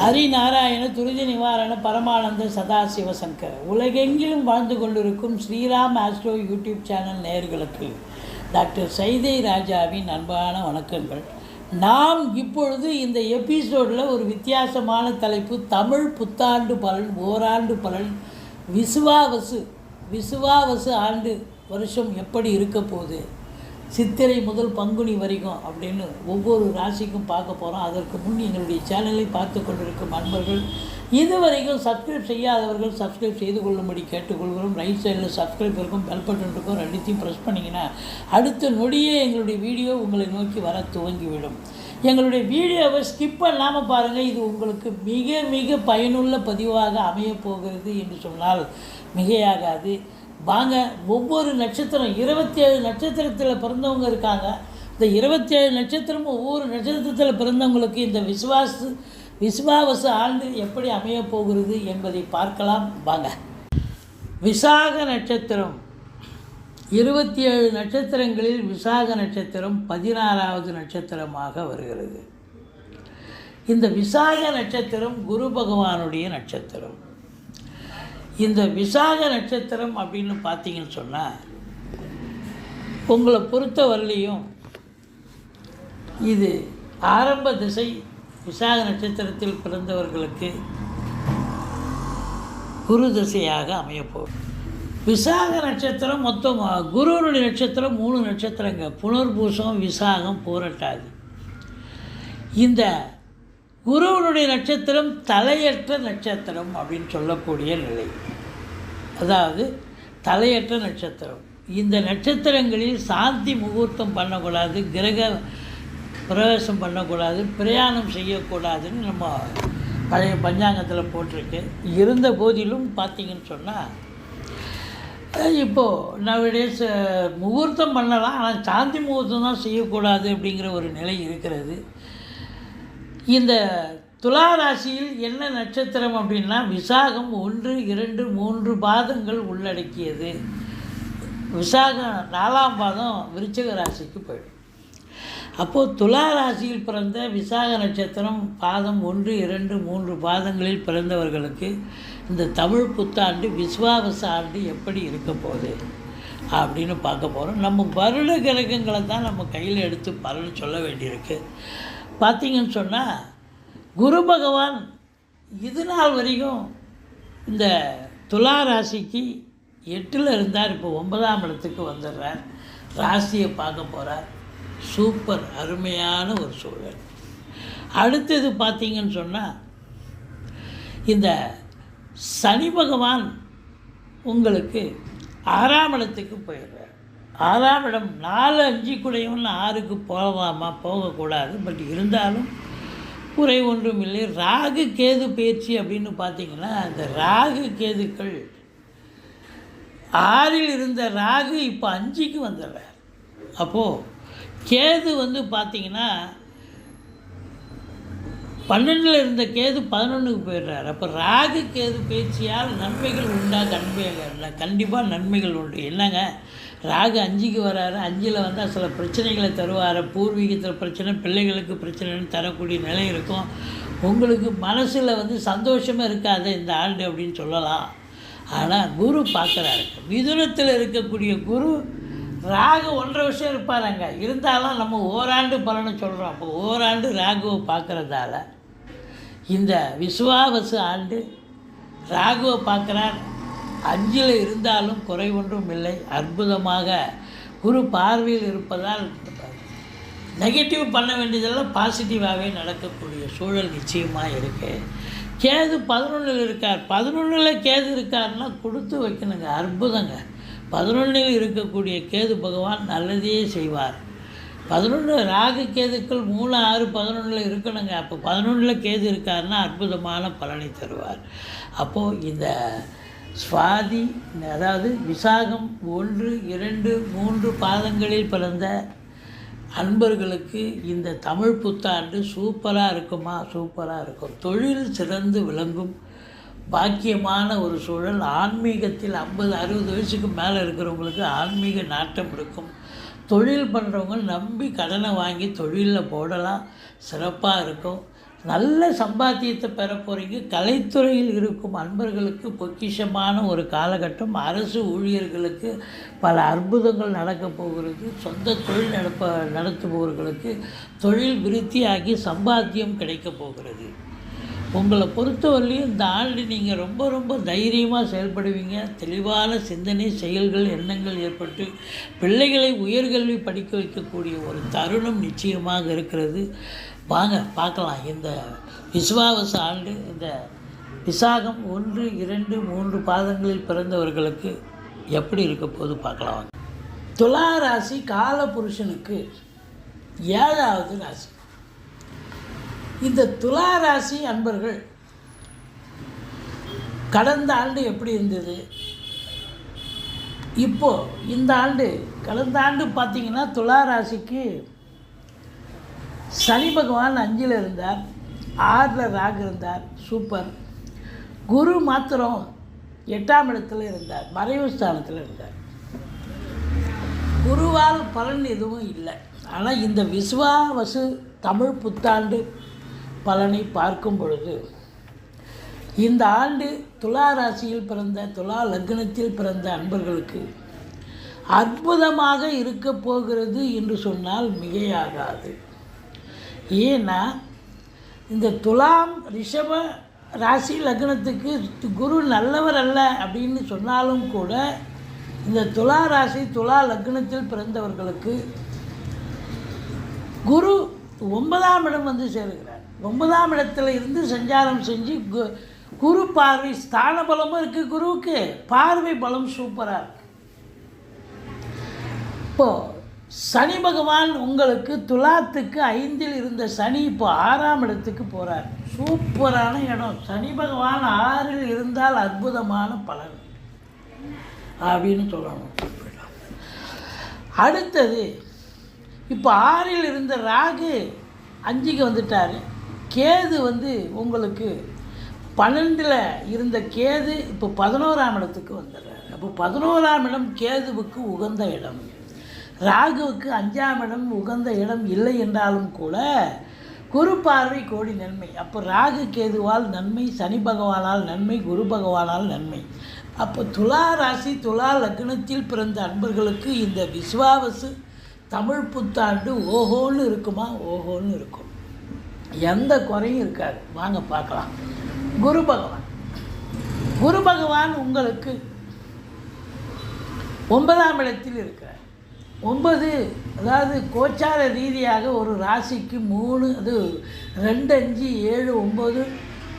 ஹரிநாராயண துரித நிவாரண பரமானந்த சதாசிவசங்கர் உலகெங்கிலும் வாழ்ந்து கொண்டிருக்கும் ஸ்ரீராம் ஆஸ்ட்ரோ யூடியூப் சேனல் நேயர்களுக்கு டாக்டர் சைதை ராஜாவின் அன்பான வணக்கங்கள். நாம் இப்பொழுது இந்த எபிசோடில் ஒரு வித்தியாசமான தலைப்பு, தமிழ் புத்தாண்டு பலன், ஓராண்டு பலன், விசுவாவசு ஆண்டு வருஷம் எப்படி இருக்க போகுது, சித்திரை முதல் பங்குனி வரைக்கும் அப்படின்னு ஒவ்வொரு ராசிக்கும் பார்க்க போகிறோம். அதற்கு முன் எங்களுடைய சேனலை பார்த்து கொண்டிருக்கும் அன்பர்கள், இதுவரைக்கும் சப்ஸ்கிரைப் செய்யாதவர்கள் சப்ஸ்கிரைப் செய்து கொள்ளும்படி கேட்டுக்கொள்கிறோம். ரைட் சைடில் சப்ஸ்கிரைப் இருக்கும், பெல் பட்டன் இருக்கும், ரெண்டுத்தையும் ப்ரெஸ் பண்ணிங்கன்னா அடுத்த நொடியே எங்களுடைய வீடியோ உங்களை நோக்கி வர துவங்கிவிடும். எங்களுடைய வீடியோவை ஸ்கிப் பண்ணாமல் பாருங்கள். இது உங்களுக்கு மிக மிக பயனுள்ள பதிவாக அமையப்போகிறது என்று சொன்னால் மிகையாகாது. வாங்க, ஒவ்வொரு நட்சத்திரம் 27 நட்சத்திரத்தில் பிறந்தவங்க இருக்காங்க. இந்த 27 நட்சத்திரமும் ஒவ்வொரு நட்சத்திரத்தில் பிறந்தவங்களுக்கு இந்த விசுவாவசு ஆண்டு எப்படி அமையப்போகிறது என்பதை பார்க்கலாம். வாங்க. விசாக நட்சத்திரம் 27 நட்சத்திரங்களில் விசாக நட்சத்திரம் 16வது நட்சத்திரமாக வருகிறது. இந்த விசாக நட்சத்திரம் குரு பகவானுடைய நட்சத்திரம். இந்த விசாக நட்சத்திரம் அப்படின்னு பார்த்தீங்கன்னு சொன்னால், உங்களை பொறுத்த வரலையும் இது ஆரம்ப திசை. விசாக நட்சத்திரத்தில் பிறந்தவர்களுக்கு குரு திசையாக அமையப்போகும். விசாக நட்சத்திரம் மொத்தம் குருவனுடைய நட்சத்திரம் 3 நட்சத்திரங்க: புனர்பூசம், விசாகம், பூரட்டாதி. இந்த குருவனுடைய நட்சத்திரம் தலையற்ற நட்சத்திரம் அப்படின்னு சொல்லக்கூடிய நிலை, அதாவது தலையற்ற நட்சத்திரம். இந்த நட்சத்திரங்களில் சாந்தி முகூர்த்தம் பண்ணக்கூடாது, கிரக பிரவேசம் பண்ணக்கூடாது, பிரயாணம் செய்யக்கூடாதுன்னு நம்ம பழைய பஞ்சாங்கத்தில் போட்டிருக்கு. இருந்த போதிலும் பார்த்திங்கன்னு சொன்னால், இப்போது நவடேஸ் முகூர்த்தம் பண்ணலாம், ஆனால் சாந்தி முகூர்த்தம் தான் செய்யக்கூடாது அப்படிங்கிற ஒரு நிலை இருக்கிறது. இந்த துலா ராசியில் என்ன நட்சத்திரம் அப்படின்னா, விசாகம் 1, 2, 3 பாதங்கள் உள்ளடக்கியது. விசாகம் 4ஆம் பாதம் விருச்சிக ராசிக்கு போயிடும். அப்போது துலா ராசியில் பிறந்த விசாக நட்சத்திரம் பாதம் 1, 2, 3 பாதங்களில் பிறந்தவர்களுக்கு இந்த தமிழ் புத்தாண்டு விசுவாவச ஆண்டு எப்படி இருக்க போகுது அப்படின்னு பார்க்க போகிறோம். நம்ம வருட கிரகங்களை தான் நம்ம கையில் எடுத்து பலன் சொல்ல வேண்டியிருக்கு. பார்த்திங்கன்னு சொன்னால், குரு பகவான் இது நாள் வரைக்கும் இந்த துலா ராசிக்கு 8ல் இருந்தார். இப்போ 9ஆம் இடத்துக்கு வந்துடுறார். ராசியை பார்க்க போகிறார். சூப்பர், அருமையான ஒரு சூழல். அடுத்தது பார்த்திங்கன்னு சொன்னால், இந்த சனி பகவான் உங்களுக்கு 6ஆம் இடத்துக்கு போயிடுறார். 6ஆம் இடம் 4, 5 கூடையவன் 6க்கு போகலாமா, போகக்கூடாது. பட் இருந்தாலும் குறை ஒன்றும் இல்லை. ராகு கேது பயிற்சி அப்படின்னு பார்த்திங்கன்னா, அந்த ராகு கேதுக்கள் 6ல் இருந்த ராகு இப்போ 5க்கு வந்துடுறார். அப்போது கேது பார்த்திங்கன்னா 12ல் இருந்த கேது 11க்கு போயிடுறார். அப்போ ராகு கேது பயிற்சியால் நன்மைகள் உண்டா? கண்டிப்பாக நன்மைகள் உண்டு. என்னங்க, ராகு 5க்கு வராரு, 5ல் வந்தால் சில பிரச்சனைகளை தருவார். பூர்வீகத்தில் பிரச்சனை, பிள்ளைகளுக்கு பிரச்சனைன்னு தரக்கூடிய நிலை இருக்கும். உங்களுக்கு மனசில் சந்தோஷமாக இருக்காது இந்த ஆண்டு அப்படின்னு சொல்லலாம். ஆனால் குரு பார்க்குறாரு. மிதுனத்தில் இருக்கக்கூடிய குரு ராகு 1.5 வருஷம் இருப்பாருங்க. இருந்தாலும் நம்ம ஓராண்டு பலனை சொல்கிறோம். அப்போ ஓராண்டு ராகுவை பார்க்குறதால இந்த விசுவாவசு ஆண்டு ராகுவை பார்க்குறார். 5ல் இருந்தாலும் குறை ஒன்றும் இல்லை. அற்புதமாக குரு பார்வையில் இருப்பதால் நெகட்டிவ் பண்ண வேண்டியதெல்லாம் பாசிட்டிவாகவே நடக்கக்கூடிய சூழல் நிச்சயமாக இருக்குது. கேது 11ல் இருக்கார். 11ல் கேது இருக்காருன்னா கொடுத்து வைக்கணுங்க. அற்புதங்க. 11ல் இருக்கக்கூடிய கேது பகவான் நல்லதையே செய்வார். 11 ராகு கேதுக்கள் 3, 6, 11ல் இருக்கணுங்க. அப்போ 11ல் கேது இருக்காருன்னா அற்புதமான பலனை தருவார். அப்போது இந்த சுவாதி, அதாவது விசாகம் 1, 2, 3 பாதங்களில் பிறந்த அன்பர்களுக்கு இந்த தமிழ் புத்தாண்டு சூப்பராக இருக்குமா? சூப்பராக இருக்கும். தொழில் சிறந்து விளங்கும். பாக்கியமான ஒரு சூழல். ஆன்மீகத்தில் 50, 60 வயசுக்கு மேலே இருக்கிறவங்களுக்கு ஆன்மீக நாட்டம் இருக்கும். தொழில் பண்ணுறவங்க நம்பி கடனை வாங்கி தொழிலில் போடலாம். சிறப்பாக இருக்கும். நல்ல சம்பாத்தியத்தை பெற போகிறீங்க. கலைத்துறையில் இருக்கும் அன்பர்களுக்கு பொக்கிஷமான ஒரு காலகட்டம். அரசு ஊழியர்களுக்கு பல அற்புதங்கள் நடக்கப் போகிறது. சொந்த தொழில் நடத்துபவர்களுக்கு தொழில் விருத்தியாகி சம்பாத்தியம் கிடைக்கப் போகிறது. உங்களை பொறுத்தவரையிலையும் இந்த ஆண்டு நீங்கள் ரொம்ப ரொம்ப தைரியமாக செயல்படுவீங்க. தெளிவான சிந்தனை, செயல்கள், எண்ணங்கள் ஏற்பட்டு பிள்ளைகளை உயர்கல்வி படிக்க வைக்கக்கூடிய ஒரு தருணம் நிச்சயமாக இருக்கிறது. வாங்க பார்க்கலாம் இந்த விசுவாவச ஆண்டு, இந்த விசாகம் 1, 2, 3 பாதங்களில் பிறந்தவர்களுக்கு எப்படி இருக்க போது பார்க்கலாம். துலா ராசி காலபுருஷனுக்கு 7வது ராசி. இந்த துலா ராசி அன்பர்கள் கடந்த ஆண்டு எப்படி இருந்தது, இப்போது இந்த ஆண்டு, கடந்த ஆண்டு பார்த்திங்கன்னா துலா ராசிக்கு சனி பகவான் 5ல் இருந்தார், 6ல் ராகு இருந்தார், சூப்பர். குரு மாத்திரம் 8ஆம் இடத்துல இருந்தார், மறைவு ஸ்தானத்தில் இருந்தார். குருவால் பலன் எதுவும் இல்லை. ஆனால் இந்த விசுவாவசு தமிழ் புத்தாண்டு பலனை பார்க்கும் பொழுது இந்த ஆண்டு துலா ராசியில் பிறந்த, துலா லக்னத்தில் பிறந்த அன்பர்களுக்கு அற்புதமாக இருக்க போகிறது என்று சொன்னால் மிகையாகாது. ஏன்னா இந்த துலாம் ரிஷப ராசி லக்னத்துக்கு குரு நல்லவர் அல்ல அப்படின்னு சொன்னாலும் கூட இந்த துலா ராசி துலா லக்னத்தில் பிறந்தவர்களுக்கு குரு 9ஆம் இடம் வந்து சேருகிறார். 9ஆம் இடத்துல இருந்து சஞ்சாரம் செஞ்சு குரு பார்வை, ஸ்தான பலமும் இருக்குது குருவுக்கு, பார்வை பலம் சூப்பராக இருக்குது. இப்போது சனி பகவான் உங்களுக்கு துலாத்துக்கு 5ல் இருந்த சனி இப்போ 6ஆம் இடத்துக்கு போகிறார். சூப்பரான இடம். சனி பகவான் 6ல் இருந்தால் அற்புதமான பலன் அப்படின்னு சொல்லணும். அடுத்தது இப்போ 6ல் இருந்த ராகு 5க்கு வந்துட்டார். கேது வந்து உங்களுக்கு 12ல் இருந்த கேது இப்போ 11ஆம் இடத்துக்கு வந்துடுறார். அப்போ 11ஆம் இடம் கேதுவுக்கு உகந்த இடம், ராகுவுக்கு 5ஆம் இடம் உகந்த இடம் இல்லை என்றாலும் கூட குரு பார்வை கோடி நன்மை. அப்போ ராகு கேதுவால் நன்மை, சனி பகவானால் நன்மை, குரு பகவானால் நன்மை. அப்போ துலா ராசி துலா லக்னத்தில் பிறந்த அன்பர்களுக்கு இந்த விசுவாவசு தமிழ் புத்தாண்டு ஓஹோன்னு இருக்குமா? ஓஹோன்னு இருக்கும். எந்த குறையும் இருக்காது. வாங்க பார்க்கலாம். குரு பகவான், குரு பகவான் உங்களுக்கு 9ஆம் இடத்தில் இருக்கிறார். 9 அதாவது கோச்சார ரீதியாக ஒரு ராசிக்கு 3, அது 2, 5, 7, 9,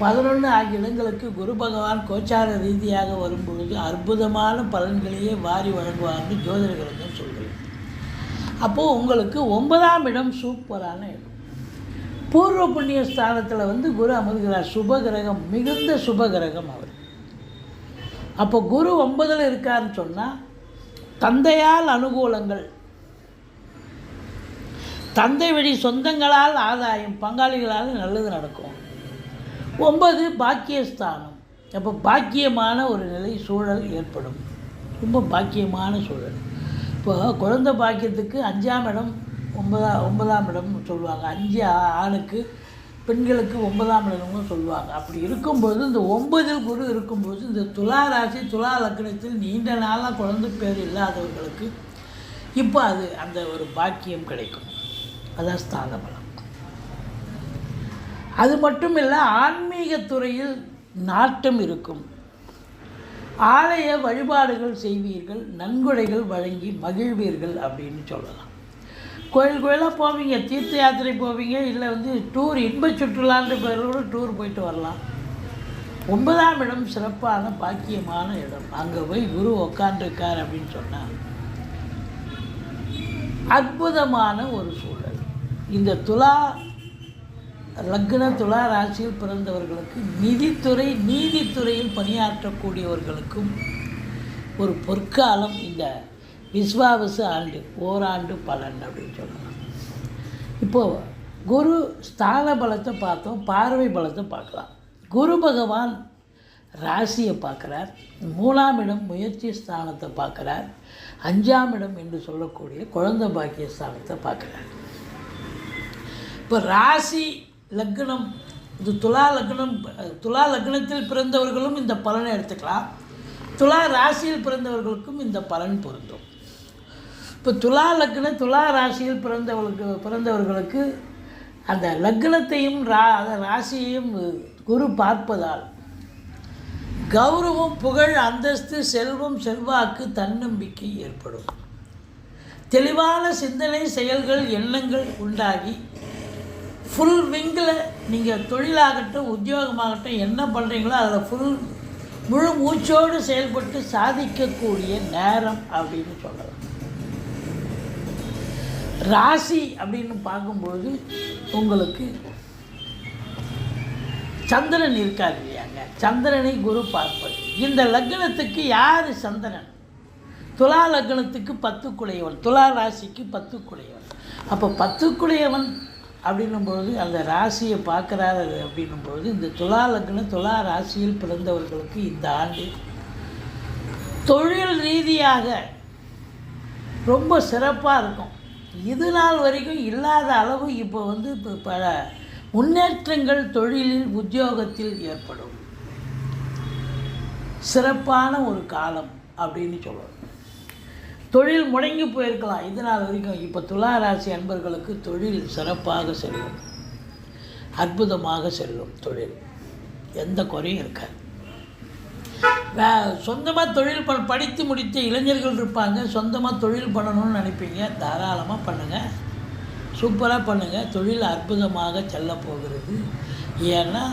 11 ஆகிய இடங்களுக்கு குரு பகவான் கோச்சார ரீதியாக வரும்பொழுது அற்புதமான பலன்களையே வாரி வழங்குவார்னு ஜோதிடர்களும் சொல்கிறேன். அப்போது உங்களுக்கு 9ஆம் இடம் சூப்பரான இடம். பூர்வ புண்ணிய ஸ்தானத்தில் வந்து குரு அமர்கிறார். சுபகிரகம், மிகுந்த சுபகிரகம் அவர். அப்போ குரு 9ல் இருக்காருன்னு சொன்னால் தந்தையால் அனுகூலங்கள், தந்தை வழி சொந்தங்களால் ஆதாயம், பங்காளிகளால் நல்லது நடக்கும். 9 பாக்கியஸ்தானம். அப்போ பாக்கியமான ஒரு நிலை சூழல் ஏற்படும். ரொம்ப பாக்கியமான சூழல். இப்போ குழந்தை பாக்கியத்துக்கு 5ஆம் இடம் 9ஆம் இடம்னு சொல்லுவாங்க. 5 ஆணுக்கு, பெண்களுக்கு 9ஆம் இடம்னு சொல்லுவாங்க. அப்படி இருக்கும்போது இந்த 9ல் குரு இருக்கும்போது இந்த துலா ராசி துலா லக்னத்தில் நீண்ட நாளாக குழந்தை பேர் இல்லாதவர்களுக்கு இப்போ அது அந்த ஒரு பாக்கியம் கிடைக்கும். அதான் ஸ்தான பலம். அது மட்டும் இல்லை, ஆன்மீகத்துறையில் நாட்டம் இருக்கும். ஆலய வழிபாடுகள் செய்வீர்கள், நன்கொடைகள் வழங்கி மகிழ்வீர்கள் அப்படின்னு சொல்லலாம். கோயில் கோயிலாக போவீங்க, தீர்த்த யாத்திரை போவீங்க, இல்லை வந்து டூர், இன்ப சுற்றுலான்ற பேரோடு டூர் போயிட்டு வரலாம். 9ஆம் இடம் சிறப்பான பாக்கியமான இடம். அங்கே போய் குரு உக்காண்டிருக்கார் அப்படின்னு சொன்னால் அற்புதமான ஒரு சூழல். இந்த துலா லக்ன துலா ராசியில் பிறந்தவர்களுக்கு நிதித்துறை, நீதித்துறையில் பணியாற்றக்கூடியவர்களுக்கும் ஒரு பொற்காலம் இந்த விஸ்வாவசு ஆண்டு, ஓராண்டு பலன் அப்படின்னு சொல்லலாம். இப்போது குரு ஸ்தான பலத்தை பார்த்தோம், பார்வை பலத்தை பார்க்கலாம். குரு பகவான் ராசியை பார்க்குறார், 3ஆம் இடம் முயற்சி ஸ்தானத்தை பார்க்குறார், 5ஆம் இடம் என்று சொல்லக்கூடிய குழந்தை பாக்கிய ஸ்தானத்தை பார்க்குறார். இப்போ ராசி லக்னம் இது துலா லக்னம். துலா லக்னத்தில் பிறந்தவர்களும் இந்த பலனை எடுத்துக்கலாம், துலா ராசியில் பிறந்தவர்களுக்கும் இந்த பலன் பொருந்தும். இப்போ துலா லக்னம் துலா ராசியில் பிறந்தவர்களுக்கு அந்த லக்னத்தையும் ராசியையும் குரு பார்ப்பதால் கௌரவம், புகழ், அந்தஸ்து, செல்வம், செல்வாக்கு, தன்னம்பிக்கை ஏற்படும். தெளிவான சிந்தனை, செயல்கள், எண்ணங்கள் உண்டாகி ஃபுல் விங்கில் நீங்கள் தொழிலாகட்டும் உத்தியோகமாகட்டும் என்ன பண்ணுறீங்களோ அதில் முழு மூச்சோடு செயல்பட்டு சாதிக்கக்கூடிய நேரம் அப்படின்னு சொல்லலாம். ராசி அப்படின்னு பார்க்கும்போது உங்களுக்கு சந்திரன் இருக்கார் இல்லையாங்க, சந்திரனை குரு பார்ப்பது. இந்த லக்னத்துக்கு யார் சந்திரன்? துலா லக்னத்துக்கு 10 குடையவன், துலா ராசிக்கு 10 குடையவன். அப்போ 10 குடையவன் அப்படின்னும்பொழுது அந்த ராசியை பார்க்குறாரு அப்படின்னும்பொழுது இந்த துலா லக்னம் துலா ராசியில் பிறந்தவர்களுக்கு இந்த ஆண்டு தொழில் ரீதியாக ரொம்ப சிறப்பாக இருக்கும். இது நாள் வரைக்கும் இல்லாத அளவு இப்போ பல முன்னேற்றங்கள் தொழிலில் உத்தியோகத்தில் ஏற்படும். சிறப்பான ஒரு காலம் அப்படின்னு சொல்லணும். தொழில் முடங்கி போயிருக்கலாம் இது நாள் வரைக்கும், இப்போ துலா ராசி அன்பர்களுக்கு தொழில் சிறப்பாக செல்லும், அற்புதமாக செல்லும். தொழில் எந்த குறையும் இருக்காது. சொந்தமாக தொழில் படித்து முடித்த இளைஞர்கள் இருப்பாங்க, சொந்தமாக தொழில் பண்ணணும்னு நினைப்பீங்க, தாராளமாக பண்ணுங்கள், சூப்பராக பண்ணுங்கள். தொழில் அற்புதமாக செல்ல போகிறது. ஏன்னா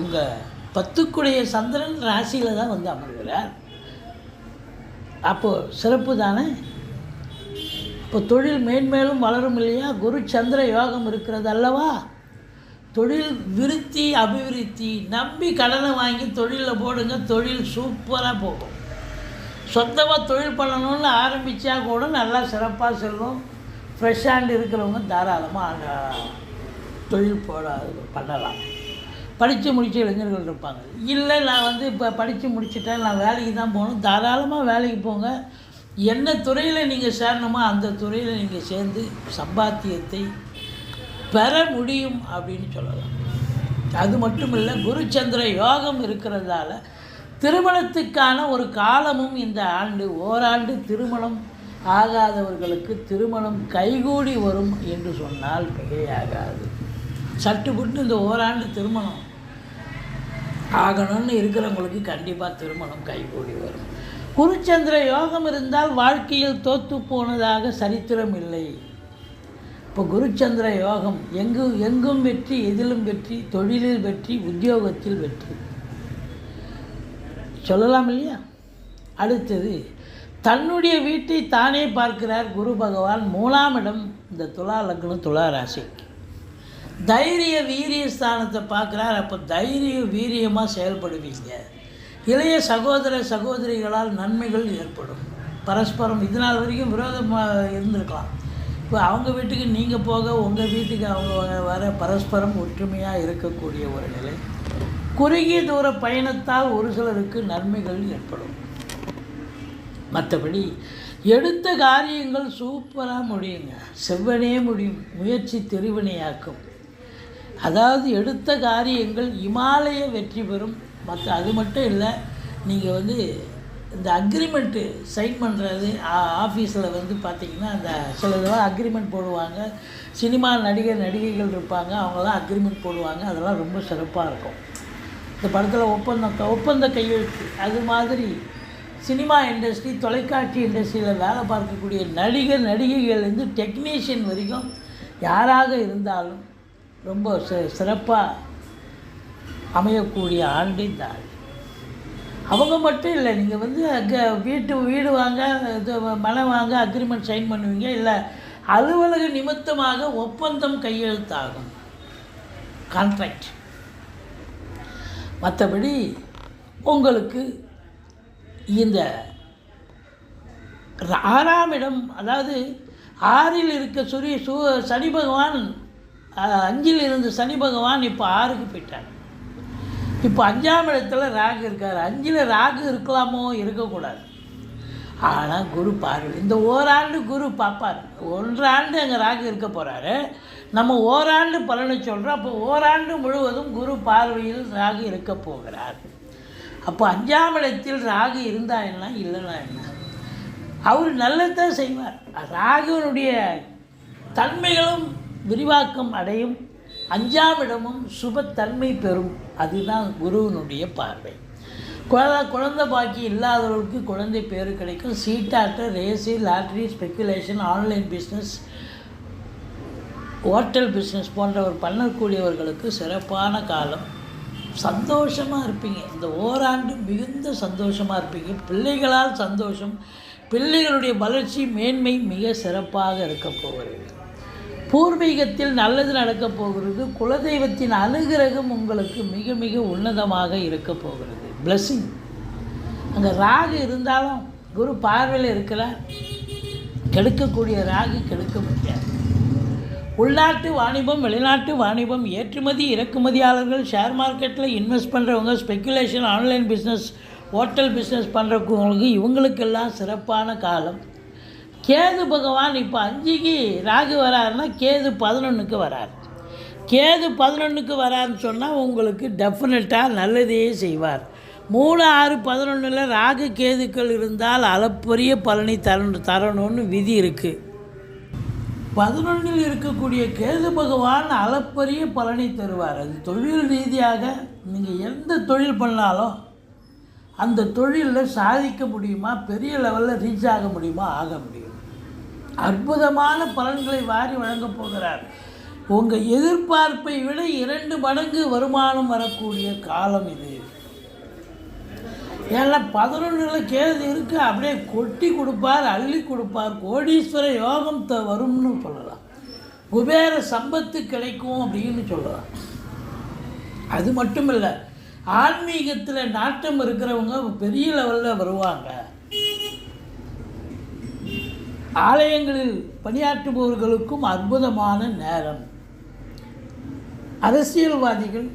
உங்கள் 10 சந்திரன் ராசியில் தான் அமர்கிறார். அப்போது சிறப்பு தானே. இப்போ தொழில் மேன்மேலும் வளரும் இல்லையா? குரு சந்திர யோகம் இருக்கிறது அல்லவா? தொழில் விருத்தி அபிவிருத்தி. நம்பி கடனை வாங்கி தொழிலில் போடுங்க, தொழில் சூப்பராக போகும். சொந்தமாக தொழில் பண்ணணும்னு ஆரம்பித்தா கூட நல்லா சிறப்பாக செல்லும். ஃப்ரெஷ் ஹேண்ட் இருக்கிறவங்க தாராளமாக தொழில் பண்ணலாம். படித்து முடித்த இளைஞர்கள் இருப்பாங்க. இல்லை நான் இப்போ படித்து முடிச்சுட்டேன், நான் வேலைக்கு தான் போகணும், தாராளமாக வேலைக்கு போங்க. என்ன துறையில் நீங்கள் சேரணுமோ அந்த துறையில் நீங்கள் சேர்ந்து சம்பாத்தியத்தை பெற முடியும் அப்படின்னு சொல்லலாம். அது மட்டும் இல்லை, குருச்சந்திர யோகம் இருக்கிறதால திருமணத்துக்கான ஒரு காலமும் இந்த ஆண்டு, ஓராண்டு திருமணம் ஆகாதவர்களுக்கு திருமணம் கைகூடி வரும் என்று சொன்னால் மிகையாகாது. சட்டுப்பட்டு இந்த ஓராண்டு திருமணம் ஆகணும்னு இருக்கிறவங்களுக்கு கண்டிப்பாக திருமணம் கைகூடி வரும். குருச்சந்திர யோகம் இருந்தால் வாழ்க்கையில் தோற்று போனதாக சரித்திரம் இல்லை. இப்போ குருச்சந்திர யோகம் எங்கும் வெற்றி, எதிலும் வெற்றி, தொழிலில் வெற்றி, உத்தியோகத்தில் வெற்றி சொல்லலாம் இல்லையா? அடுத்தது தன்னுடைய வீட்டை தானே பார்க்கிறார் குரு பகவான். 3ஆம் இடம் இந்த துலா லக்னம் துலா ராசிக்கு. தைரிய வீரிய ஸ்தானத்தை பார்க்குறார். அப்போ தைரிய வீரியமாக செயல்படுவீங்க. இளைய சகோதர சகோதரிகளால் நன்மைகள் ஏற்படும். பரஸ்பரம் இது நாள் வரைக்கும் விரோதமாக இருந்திருக்கலாம், இப்போ அவங்க வீட்டுக்கு நீங்கள் போக, உங்கள் வீட்டுக்கு அவங்க வர, பரஸ்பரம் ஒற்றுமையாக இருக்கக்கூடிய ஒரு நிலை. குறுகிய தூர பயணத்தால் ஒரு சிலருக்கு நன்மைகள் ஏற்படும். மற்றபடி எடுத்த காரியங்கள் சூப்பராக முடியுங்க, செவ்வனே முடியும், முயற்சி திருவினையாக்கும். அதாவது எடுத்த காரியங்கள் இமாலய வெற்றி பெறும். அது மட்டும் இல்லை, நீங்கள் இந்த அக்ரிமெண்ட்டு சைன் பண்ணுறது ஆஃபீஸில் பார்த்திங்கன்னா அந்த சில இதெல்லாம் அக்ரிமெண்ட் போடுவாங்க. சினிமா நடிகைகள் இருப்பாங்க, அவங்களாம் அக்ரிமெண்ட் போடுவாங்க. அதெல்லாம் ரொம்ப சிறப்பாக இருக்கும். இந்த படத்தில் ஒப்பந்த கையெழுத்து அது மாதிரி சினிமா இண்டஸ்ட்ரி, தொலைக்காட்சி இண்டஸ்ட்ரியில் வேலை பார்க்கக்கூடிய நடிகைகள்லேருந்து டெக்னீஷியன் வரைக்கும் யாராக இருந்தாலும் ரொம்ப சிறப்பாக அமையக்கூடிய ஆண்டு இந்த ஆண்டு. அவங்க மட்டும் இல்லை, நீங்கள் வீடு வாங்க, மனம் வாங்க அக்ரிமெண்ட் சைன் பண்ணுவீங்க, இல்லை அலுவலக நிமித்தமாக ஒப்பந்தம் கையெழுத்தாகும், கான்ட்ராக்ட். மற்றபடி உங்களுக்கு இந்த 6ஆம் இடம், அதாவது 6இல் இருக்க சனி பகவான், 5இல் இருந்த சனி பகவான் இப்போ 6க்கு போயிட்டார். இப்போ 5ஆம் இடத்துல ராகு இருக்கார். 5இல் ராகு இருக்கலாமோ, இருக்கக்கூடாது. ஆனால் குரு பார்வை இந்த ஓராண்டு குரு பார்ப்பார். 1 ஆண்டு அங்கே ராகு இருக்க போகிறாரு. நம்ம ஓராண்டு பலனை சொல்கிறோம். அப்போ ஓராண்டு முழுவதும் குரு பார்வையில் ராகு இருக்க போகிறார். அப்போ 5ஆம் இடத்தில் ராகு இருந்தால் என்ன, இல்லைன்னா என்ன? அவர் நல்லதான் செய்வார். ராகுனுடைய தன்மைகளும் விரிவாக்கம் அடையும், 5ஆம் இடமும் சுபத்தன்மை பெறும். அதுதான் குருவினுடைய பார்வை. குழந்தை பாக்கி இல்லாதவர்களுக்கு குழந்தை பேர் கிடைக்கும். சீட்டாட்ட, race, lottery, speculation, online business, hotel business போன்றவர் பண்ணக்கூடியவர்களுக்கு சிறப்பான காலம். சந்தோஷமாக இருப்பீங்க. இந்த ஓராண்டு மிகுந்த சந்தோஷமாக இருப்பீங்க. பிள்ளைகளால் சந்தோஷம், பிள்ளைகளுடைய வளர்ச்சி மேன்மை மிக சிறப்பாக இருக்க போகிறது. பூர்வீகத்தில் நல்லது நடக்கப் போகிறது. குலதெய்வத்தின் அனுகிரகம் உங்களுக்கு மிக மிக உன்னதமாக இருக்க போகிறது. பிளஸ்ஸிங். அங்கே ராகு இருந்தாலும் குரு பார்வையில் இருக்கிறார். கெடுக்கக்கூடிய ராகு கெடுக்க முடியாது. உள்நாட்டு வாணிபம், வெளிநாட்டு வாணிபம், ஏற்றுமதி இறக்குமதியாளர்கள், ஷேர் மார்க்கெட்டில் இன்வெஸ்ட் பண்ணுறவங்க, speculation, online business, hotel business பண்ணுறவங்களுக்கு இவங்களுக்கெல்லாம் சிறப்பான காலம். கேது பகவான் இப்போ 5க்கு ராகு வராருன்னா கேது 11க்கு வரார். கேது 11க்கு வராருன்னு சொன்னால் உங்களுக்கு டெஃபினட்டாக நல்லதையே செய்வார். 3, 6, 11 ராகு கேதுக்கள் இருந்தால் அளப்பரிய பலனை தரணும்னு விதி இருக்குது. 11 இருக்கக்கூடிய கேது பகவான் அளப்பரிய பலனை தருவார். அது தொழில் ரீதியாக நீங்கள் எந்த தொழில் பண்ணாலும் அந்த தொழிலில் சாதிக்க முடியுமா, பெரிய லெவலில் ரீச் ஆக முடியுமா, ஆக முடியும். அற்புதமான பலன்களை வாரி வழங்கப் போகிறார். உங்கள் எதிர்பார்ப்பை விட 2 மடங்கு வருமானம் வரக்கூடிய காலம் இது. ஏன்னா 11 கேது இருக்குது, அப்படியே கொட்டி கொடுப்பார், அள்ளி கொடுப்பார். கோடீஸ்வர யோகம் வரும்னு சொல்லலாம். குபேர சம்பத்து கிடைக்கும் அப்படின்னு சொல்லலாம். அது மட்டும் இல்லை, ஆன்மீகத்தில் நாட்டம் இருக்கிறவங்க பெரிய லெவலில் வருவாங்க. ஆலயங்களில் பணியாற்றுபவர்களுக்கும் அற்புதமான நேரம். அரசியல்வாதிகள்,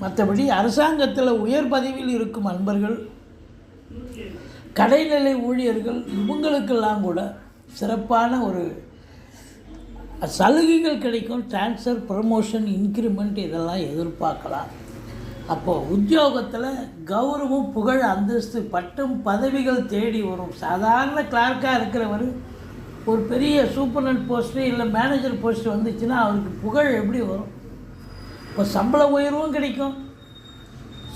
மற்றபடி அரசாங்கத்தில் உயர் பதவியில் இருக்கும் அன்பர்கள், கடைநிலை ஊழியர்கள், இவங்களுக்கெல்லாம் கூட சிறப்பான ஒரு சலுகைகள் கிடைக்கும். ட்ரான்ஸ்ஃபர், ப்ரமோஷன், இன்க்ரிமெண்ட் இதெல்லாம் எதிர்பார்க்கலாம். அப்போது உத்தியோகத்தில் கௌரவம், புகழ், அந்தஸ்து, பட்டம், பதவிகள் தேடி வரும். சாதாரண கிளார்க்காக இருக்கிறவர் ஒரு பெரிய சூப்பர்டென்ட் போஸ்ட்டு இல்லை மேனேஜர் போஸ்ட்டு வந்துச்சுன்னா அவருக்கு புகழ் எப்படி வரும்? இப்போ சம்பள உயர்வும் கிடைக்கும்,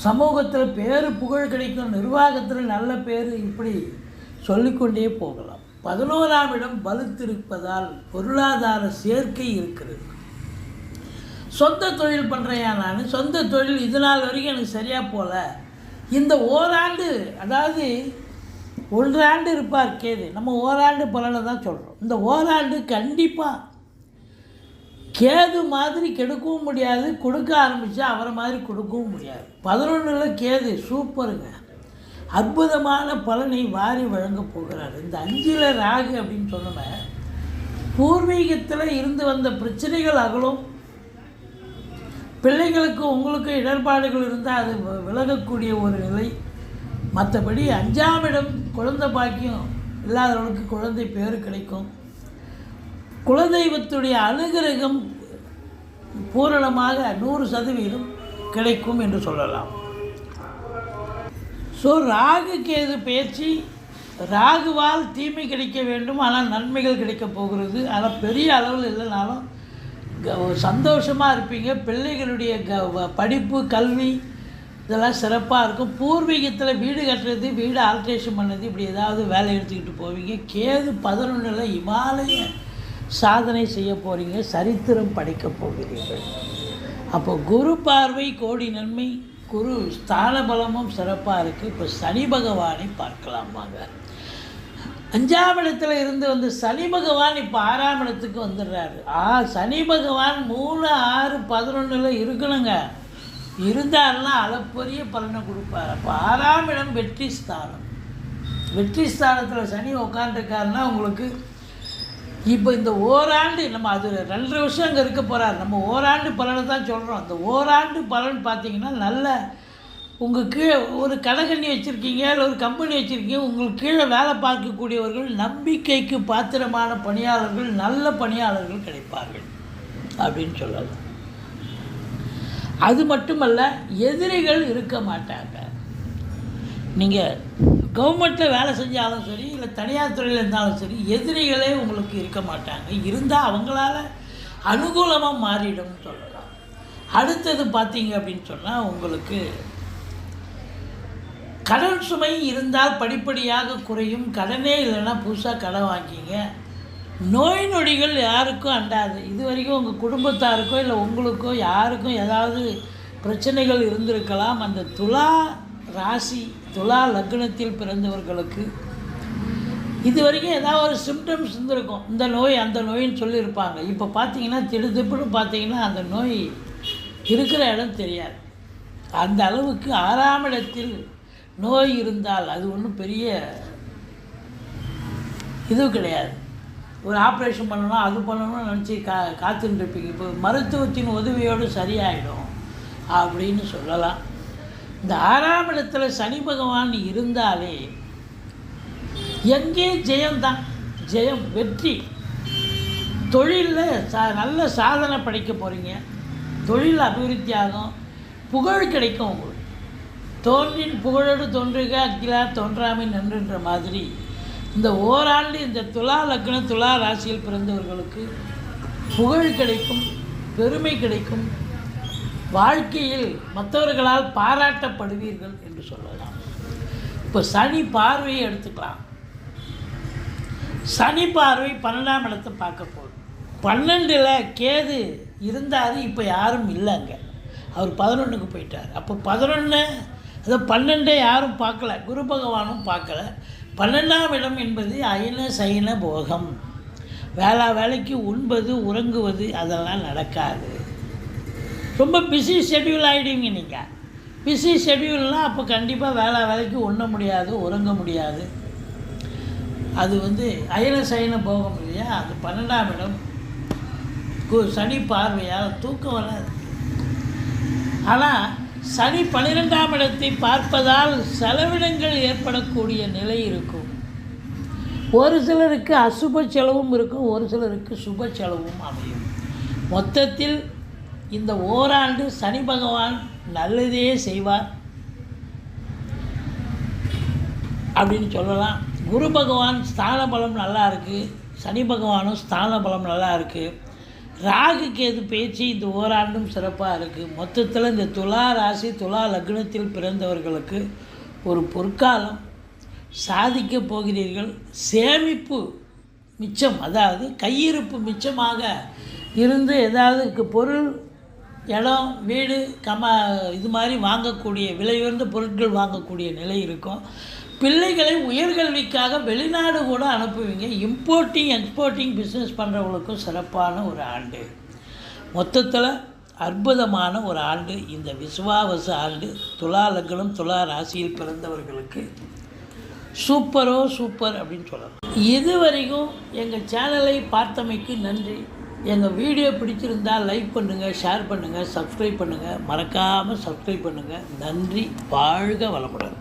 சமூகத்தில் பேர் புகழ் கிடைக்கும், நிர்வாகத்தில் நல்ல பேர், இப்படி சொல்லிக்கொண்டே போகலாம். 11ஆம் இடம் வலுத்திருப்பதால் பொருளாதார சேர்க்கை இருக்கிறது. சொந்த தொழில் பண்ணுறேன் நான், சொந்த தொழில் இது நாள் வரைக்கும் எனக்கு சரியாக போகல. இந்த ஓராண்டு, அதாவது 1 ஆண்டு இருப்பார் கேது, நம்ம ஓராண்டு பலனை தான் சொல்கிறோம். இந்த ஓராண்டு கண்டிப்பாக கேது மாதிரி கெடுக்கவும் முடியாது, கொடுக்க ஆரம்பித்தா அவரை மாதிரி கொடுக்கவும் முடியாது. 11 கேது சூப்பருங்க, அற்புதமான பலனை வாரி வழங்க போகிறார். இந்த 5 ராகு அப்படின்னு சொன்னோமே, பூர்வீகத்தில் இருந்து வந்த பிரச்சனைகள் அகலும். பிள்ளைகளுக்கு உங்களுக்கு இடர்பாடுகள் இருந்தால் அது விலகக்கூடிய ஒரு நிலை. மற்றபடி 5ஆம் இடம் குழந்தை பாக்கியம் இல்லாதவர்களுக்கு குழந்தை பேர் கிடைக்கும். குலதெய்வத்துடைய அனுகிரகம் பூரணமாக 100% கிடைக்கும் என்று சொல்லலாம். ஸோ ராகு கேது பயிற்சி, ராகுவால் தீமை கிடைக்க வேண்டும், ஆனால் நன்மைகள் கிடைக்கப் போகிறது. ஆனால் பெரிய அளவில் இல்லைனாலும் சந்தோஷமாக இருப்பீங்க. பிள்ளைகளுடைய படிப்பு, கல்வி இதெல்லாம் சிறப்பாக இருக்கும். பூர்வீகத்தில் வீடு கட்டுறது, வீடு ஆல்ட்ரேஷன் பண்ணது, இப்படி ஏதாவது வேலை எடுத்துக்கிட்டு போவீங்க. கேது 11 இமாலய சாதனை செய்ய போகிறீங்க, சரித்திரம் படைக்க போகிறீர்கள். அப்போ குரு பார்வை கோடி நன்மை, குரு ஸ்தான பலமும் சிறப்பாக இருக்குது. இப்போ சனி பகவானை பார்க்கலாம் வாங்க. 5ஆம் இடத்துல இருந்து வந்து சனி பகவான் இப்போ 6ஆம் இடத்துக்கு வந்துடுறாரு. சனி பகவான் 3, 6, 11 இருக்கணுங்க. இருந்தாருன்னா அளப்பரிய பலனை கொடுப்பார். அப்போ 6ஆம் இடம் வெற்றி ஸ்தானம். வெற்றி ஸ்தானத்தில் சனி உட்காந்துருக்காருன்னா உங்களுக்கு இப்போ இந்த ஓராண்டு, நம்ம அது 2 வருஷம் அங்கே இருக்க போகிறார். நம்ம ஓராண்டு பலனை தான் சொல்கிறோம். அந்த ஓராண்டு பலன் பார்த்திங்கன்னா நல்ல உங்கள் கீழே ஒரு கடைக்கண்ணி வச்சுருக்கீங்க, இல்லை ஒரு கம்பெனி வச்சுருக்கீங்க, உங்களுக்கு கீழே வேலை பார்க்கக்கூடியவர்கள், நம்பிக்கைக்கு பாத்திரமான பணியாளர்கள், நல்ல பணியாளர்கள் கிடைப்பார்கள். அப்படின்னு சொல்லலாம். அது மட்டுமல்ல, எதிரிகள் இருக்க மாட்டாங்க. நீங்கள் கவர்மெண்ட்டில் வேலை செஞ்சாலும் சரி, இல்லை தனியார் துறையில் இருந்தாலும் சரி, எதிரிகளே உங்களுக்கு இருக்க மாட்டாங்க. இருந்தால் அவங்களால அனுகூலமாக மாறிடும்னு சொல்லலாம். அடுத்தது பார்த்தீங்க அப்படின்னு சொன்னால், உங்களுக்கு கடன் சுமை இருந்தால் படிப்படியாக குறையும். கடனே இல்லைன்னா புதுசாக கடன் வாங்கிங்க. நோய் நொடிகள் யாருக்கும் அண்டாது. இது வரைக்கும் உங்கள் குடும்பத்தாருக்கோ இல்லை உங்களுக்கோ யாருக்கும் ஏதாவது பிரச்சனைகள் இருந்திருக்கலாம். அந்த துலா ராசி, துலா லக்னத்தில் பிறந்தவர்களுக்கு இது வரைக்கும் ஏதாவது ஒரு சிம்டம்ஸ் இருந்திருக்கும். இந்த நோய் அந்த நோயின்னு சொல்லியிருப்பாங்க. இப்போ பார்த்தீங்கன்னா திடுதிப்புன்னு பார்த்தீங்கன்னா அந்த நோய் இருக்கிற இடம் தெரியாது. அந்த அளவுக்கு 6ஆம் இடத்தில் நோய் இருந்தால் அது ஒன்றும் பெரிய இது கிடையாது. ஒரு ஆப்ரேஷன் பண்ணணும், அது பண்ணணும்னு நினச்சி காத்துட்டுருப்பீங்க. இப்போ மருத்துவத்தின் உதவியோடு சரியாயிடும் அப்படின்னு சொல்லலாம். இந்த 6ஆம் இடத்துல சனி பகவான் இருந்தாலே எங்கே ஜெயம்தான், ஜெயம், வெற்றி. தொழிலில் நல்ல சாதனை படைக்க போகிறீங்க. தொழில் அபிவிருத்தி ஆகும், புகழ் கிடைக்கும் உங்களுக்கு. தோன்றின் புகழோடு தோன்றுக அக்கிலார் தோன்றாமை நன்றுன்ற மாதிரி இந்த ஓராண்டு இந்த துலா லக்னம் துலா ராசியில் பிறந்தவர்களுக்கு புகழ் கிடைக்கும், பெருமை கிடைக்கும். வாழ்க்கையில் மற்றவர்களால் பாராட்டப்படுவீர்கள் என்று சொல்லலாம். இப்போ சனி பார்வையை எடுத்துக்கலாம். சனி பார்வை 12ஆம் இடத்தை பார்க்க போகுது. 12ல் கேது இருந்தார், இப்போ யாரும் இல்லைங்க. அவர் 11க்கு போயிட்டார். அப்போ 11 அதை 12 யாரும் பார்க்கல, குரு பகவானும் பார்க்கல. 12ஆம் இடம் என்பது அயன சயன போகம். வேலைக்கு உண்பது உறங்குவது அதெல்லாம் நடக்காது. ரொம்ப பிஸி ஷெட்யூல் ஆகிடுவீங்க நீங்கள். பிஸி ஷெட்யூல்னால் அப்போ கண்டிப்பாக வேலைக்கு உண்ண முடியாது, உறங்க முடியாது. அது அயன சயன போகம் இல்லையா. அது 12ஆம் இடம் சனி பார்வையால் தூக்கம் வராது. ஆனால் சனி 12ஆம் இடத்தை பார்ப்பதால் செலவினங்கள் ஏற்படக்கூடிய நிலை இருக்கும். ஒரு சிலருக்கு அசுப செலவும் இருக்கும், ஒரு சிலருக்கு சுப செலவும் அமையும். மொத்தத்தில் இந்த ஓராண்டு சனி பகவான் நல்லதே செய்வார் அப்படின்னு சொல்லலாம். குரு பகவான் ஸ்தான பலம் நல்லா இருக்குது, சனி பகவானும் ஸ்தான பலம் நல்லா இருக்குது. ராகு கேது பேச்சு இந்த ஓராண்டும் சிறப்பாக இருக்குது. மொத்தத்தில் இந்த துலா ராசி துலா லக்னத்தில் பிறந்தவர்களுக்கு ஒரு பொற்காலம். சாதிக்க போகிறீர்கள். சேமிப்பு மிச்சம், அதாவது கையிருப்பு மிச்சமாக இருந்து ஏதாவது பொருள், இடம், வீடு, இது மாதிரி வாங்கக்கூடிய விலையுயர்ந்த பொருட்கள் வாங்கக்கூடிய நிலை இருக்கும். பிள்ளைகளை உயர்கல்விக்காக வெளிநாடு கூட அனுப்புவீங்க. இம்போர்ட்டிங் எக்ஸ்போர்ட்டிங் பிஸ்னஸ் பண்ணுறவங்களுக்கும் சிறப்பான ஒரு ஆண்டு. மொத்தத்தில் அற்புதமான ஒரு ஆண்டு இந்த விசுவாவச ஆண்டு. துலா லக்னம் துலா ராசியில் பிறந்தவர்களுக்கு சூப்பர் அப்படின்னு சொல்லலாம். இதுவரைக்கும் எங்கள் சேனலை பார்த்தமைக்கு நன்றி. எங்கள் வீடியோ பிடிச்சிருந்தால் லைக் பண்ணுங்கள், ஷேர் பண்ணுங்கள், சப்ஸ்கிரைப் பண்ணுங்கள். மறக்காமல் சப்ஸ்கிரைப் பண்ணுங்கள். நன்றி. வாழ்க வளமுடன்.